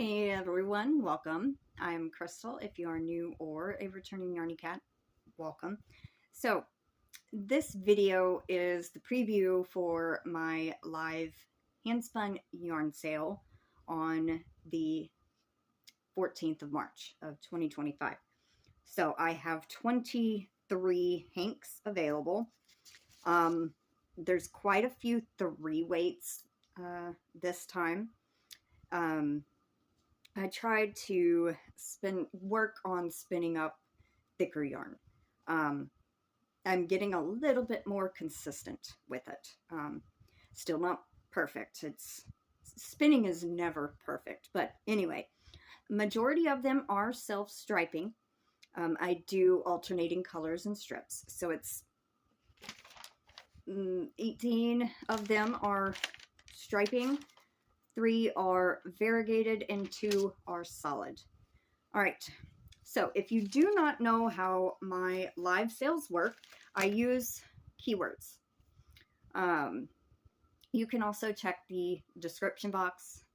Hey everyone, welcome. I'm Crystal. If you are new or a returning Yarny Cat, welcome. So this video is the preview for my live handspun yarn sale on the 14th of March of 2025. So I have 23 hanks available. There's quite a few 3 weights this time. I tried to work on spinning up thicker yarn. I'm getting a little bit more consistent with it. Still not perfect. Spinning is never perfect, but anyway, majority of them are self-striping. I do alternating colors and strips, so it's 18 of them are striping. 3 are variegated and 2 are solid. All right, so if you do not know how my live sales work, I use keywords. You can also check the description box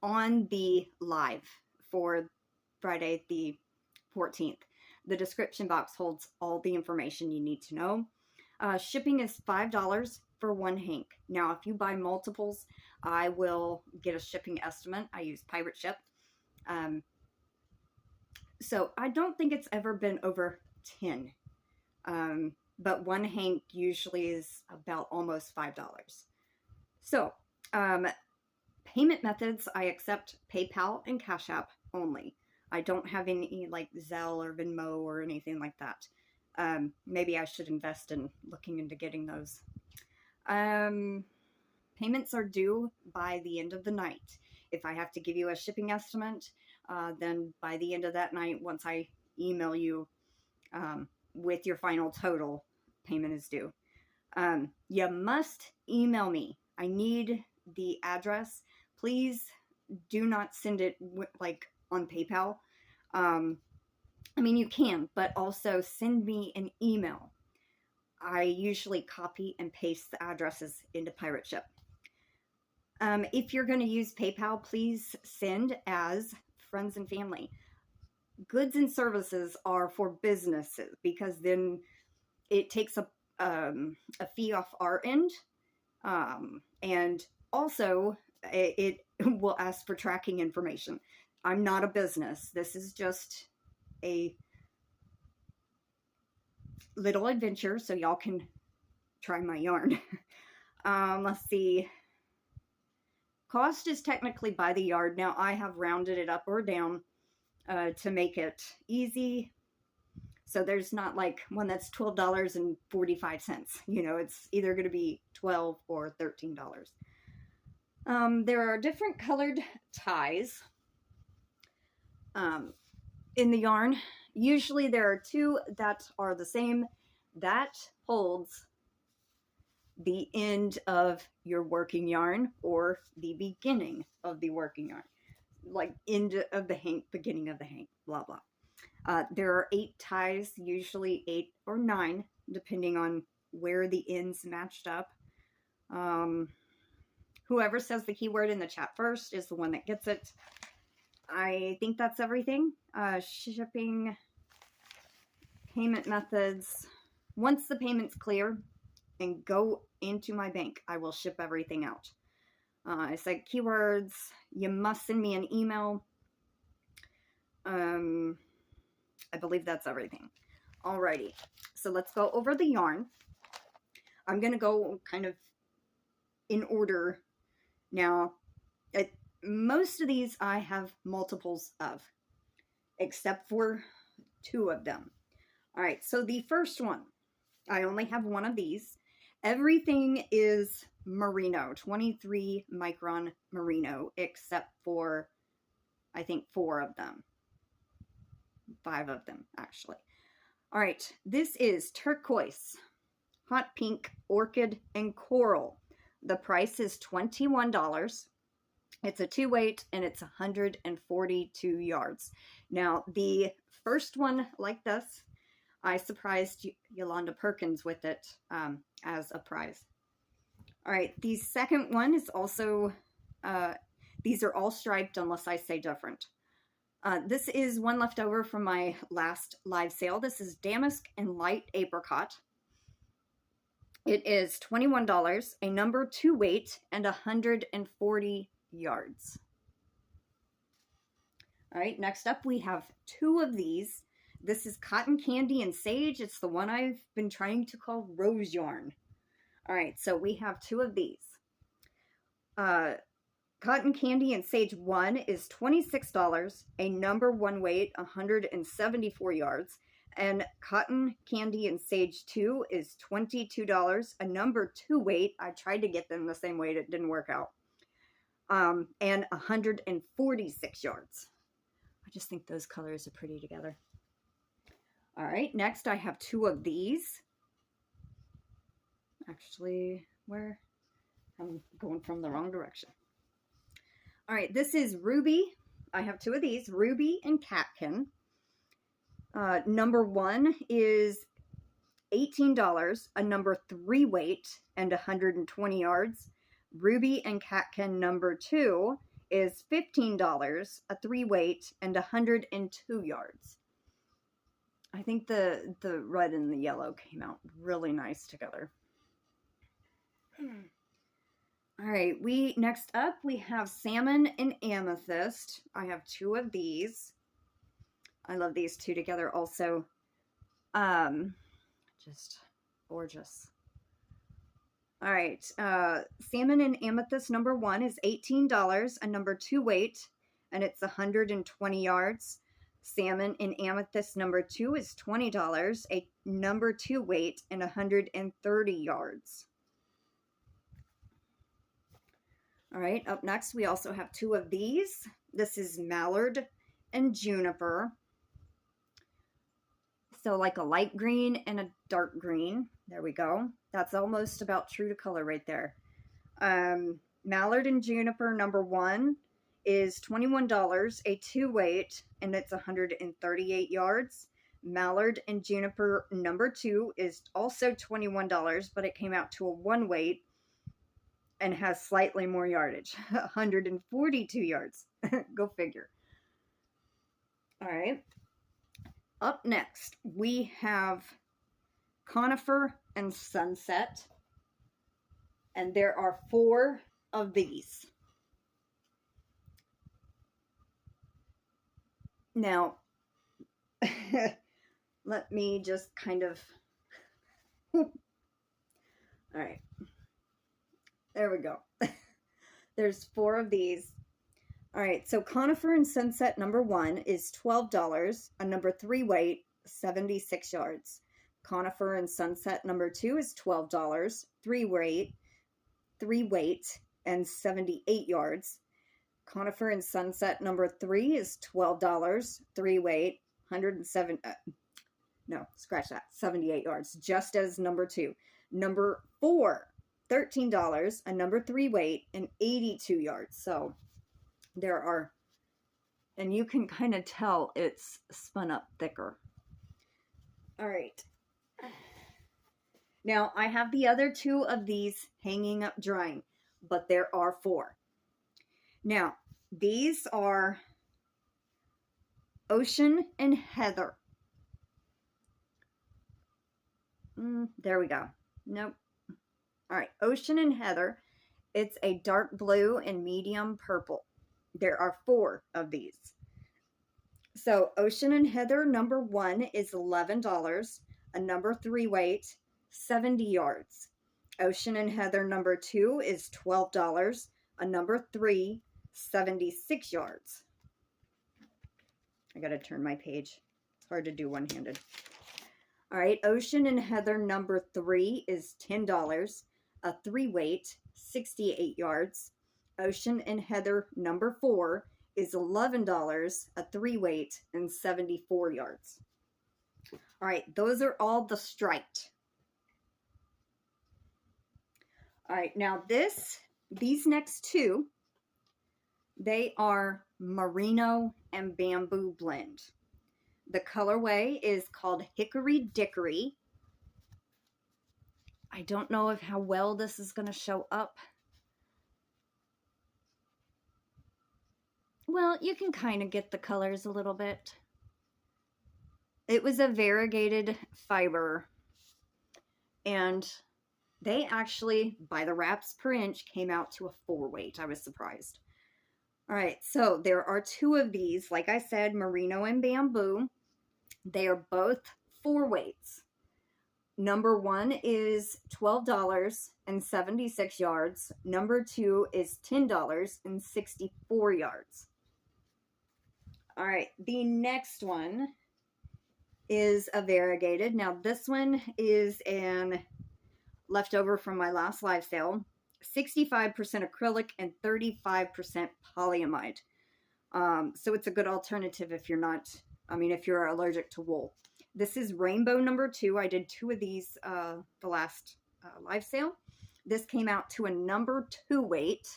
on the live for Friday the 14th. The description box holds all the information you need to know. Shipping is $5 for 1 hank. Now, if you buy multiples, I will get a shipping estimate. I use Pirate Ship. So I don't think it's ever been over 10. But 1 hank usually is about almost $5. So, payment methods, I accept PayPal and Cash App only. I don't have any like Zelle or Venmo or anything like that. Maybe I should invest in looking into getting those. Payments are due by the end of the night. If I have to give you a shipping estimate, then by the end of that night, once I email you with your final total, payment is due. You must email me. I need the address. Please do not send it like on PayPal. I mean, you can, but also send me an email. I usually copy and paste the addresses into Pirate Ship. If you're going to use PayPal, please send as friends and family. Goods and services are for businesses because then it takes a fee off our end. And also it will ask for tracking information. I'm not a business. This is just a little adventure so y'all can try my yarn. Let's see. Cost is technically by the yard. Now I have rounded it up or down to make it easy. So there's not like one that's $12.45. You know, it's either going to be $12 or $13. There are different colored ties in the yarn. Usually there are 2 that are the same. That holds the end of your working yarn or the beginning of the working yarn. Like end of the hank, beginning of the hank, blah, blah. There are 8 ties, usually 8 or 9, depending on where the ends matched up. Whoever says the keyword in the chat first is the one that gets it. I think that's everything. Shipping, payment methods. Once the payment's clear and go into my bank, I will ship everything out. I said keywords. You must send me an email. I believe that's everything. Alrighty. So let's go over the yarn. I'm going to go kind of in order. Now, most of these I have multiples of, except for 2 of them. All right, so the first one, I only have 1 of these. Everything is merino, 23 micron merino, except for, I think, 4 of them. 5 of them, actually. All right, this is turquoise, hot pink, orchid, and coral. The price is $21. It's a 2-weight and it's 142 yards. Now, the first one like this, I surprised Yolanda Perkins with it as a prize. All right, the second one is also These are all striped unless I say different. This is one left over from my last live sale. This is Damask and Light Apricot. It is $21, a number 2 weight, and 140 yards. All right, next up we have 2 of these. This is Cotton Candy and Sage. It's the one I've been trying to call Rose Yarn. All right, so we have 2 of these. Cotton Candy and Sage 1 is $26, a number 1 weight, 174 yards. And Cotton Candy and Sage 2 is $22, a number 2 weight. I tried to get them the same weight, it didn't work out. And 146 yards. I just think those colors are pretty together. All right, next I have 2 of these. Actually, where? I'm going from the wrong direction. All right, this is Ruby. I have 2 of these, Ruby and Catkin. Number 1 is $18, a number 3 weight, and 120 yards. Ruby and Catkin number 2 is $15, a 3 weight, and 102 yards. I think the red and the yellow came out really nice together. All right, next up we have Salmon and Amethyst. I have 2 of these. I love these 2 together also. Just gorgeous. All right, Salmon and Amethyst number 1 is $18, a number 2 weight, and it's 120 yards. Salmon and Amethyst number 2 is $20, a number 2 weight, and 130 yards. All right, up next we also have 2 of these. This is Mallard and Juniper. So like a light green and a dark green. There we go. That's almost about true to color right there. Mallard and Juniper number 1 is $21, a 2 weight, and it's 138 yards. Mallard and Juniper number 2 is also $21, but it came out to a 1 weight and has slightly more yardage, 142 yards. Go figure. All right. Up next, we have Conifer and Sunset, and there are 4 of these. Now, let me just kind of, all right, there we go. There's 4 of these. All right, so Conifer and Sunset number 1 is $12, a number 3 weight, 76 yards. Conifer and Sunset number 2 is $12, 3 weight, and 78 yards. Conifer and Sunset number 3 is $12, 3 weight, 107, no, scratch that, 78 yards, just as number 2. Number 4, $13, a number 3 weight, and 82 yards. So there are, and you can kind of tell it's spun up thicker. All right. Now I have the other 2 of these hanging up drying, but there are 4. Now, these are Ocean and Heather. There we go. Nope. All right, Ocean and Heather. It's a dark blue and medium purple. There are 4 of these. So Ocean and Heather number 1 is $11, a number 3 weight, 70 yards. Ocean and Heather number 2 is $12, a number 3, 76 yards. I gotta turn my page. It's hard to do one-handed. All right, Ocean and Heather number 3 is $10, a 3 weight, 68 yards. Ocean and Heather number 4 is $11, a 3 weight, and 74 yards. All right, those are all the striped. All right, now these next 2, they are Merino and Bamboo Blend. The colorway is called Hickory Dickory. I don't know how well this is going to show up. Well, you can kind of get the colors a little bit. It was a variegated fiber, and they actually, by the wraps per inch, came out to a 4 weight. I was surprised. All right, so there are 2 of these. Like I said, merino and bamboo. They are both 4 weights. Number 1 is $12.76 yards. Number 2 is $10.64 yards. All right, the next one is a variegated. Now this one is an leftover from my last live sale. 65% acrylic and 35% polyamide. So it's a good alternative if you're not, if you're allergic to wool. This is rainbow number 2. I did 2 of these the last live sale. This came out to a number 2 weight.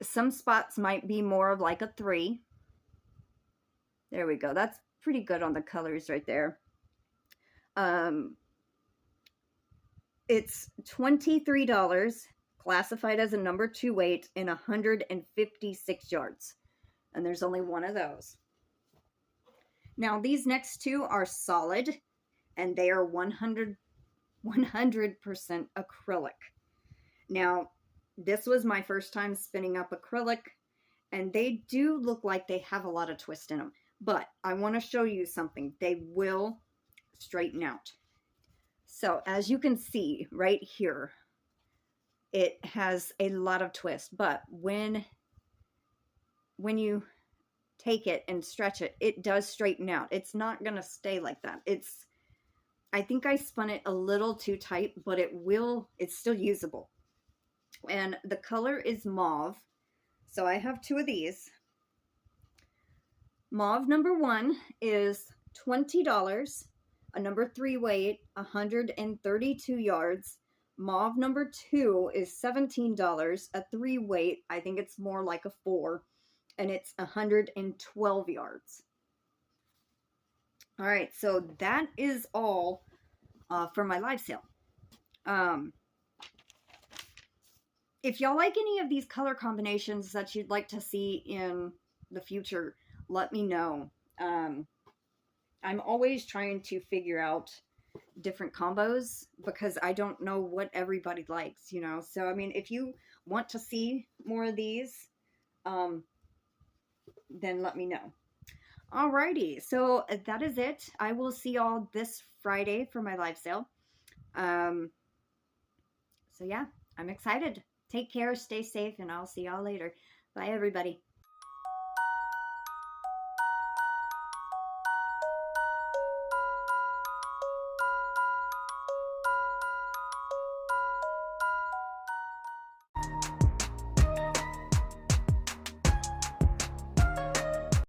Some spots might be more of like a 3. There we go. That's pretty good on the colors right there. It's $23, classified as a number 2 weight, in 156 yards. And there's only 1 of those. Now these next 2 are solid, and they are 100% acrylic. Now, this was my first time spinning up acrylic, and they do look like they have a lot of twist in them. But I want to show you something. They will straighten out. So as you can see right here, it has a lot of twist. But when you take it and stretch it, it does straighten out. It's not going to stay like that. I think I spun it a little too tight, but it's still usable. And the color is mauve. So I have 2 of these. Mauve number 1 is $20, a number 3 weight, 132 yards. Mauve number 2 is $17, a 3 weight. I think it's more like a 4, and it's 112 yards. All right, so that is all for my live sale. If y'all like any of these color combinations that you'd like to see in the future, let me know. I'm always trying to figure out different combos because I don't know what everybody likes, you know. So, if you want to see more of these, then let me know. Alrighty, so that is it. I will see y'all this Friday for my live sale. So yeah, I'm excited. Take care, stay safe, and I'll see y'all later. Bye, everybody.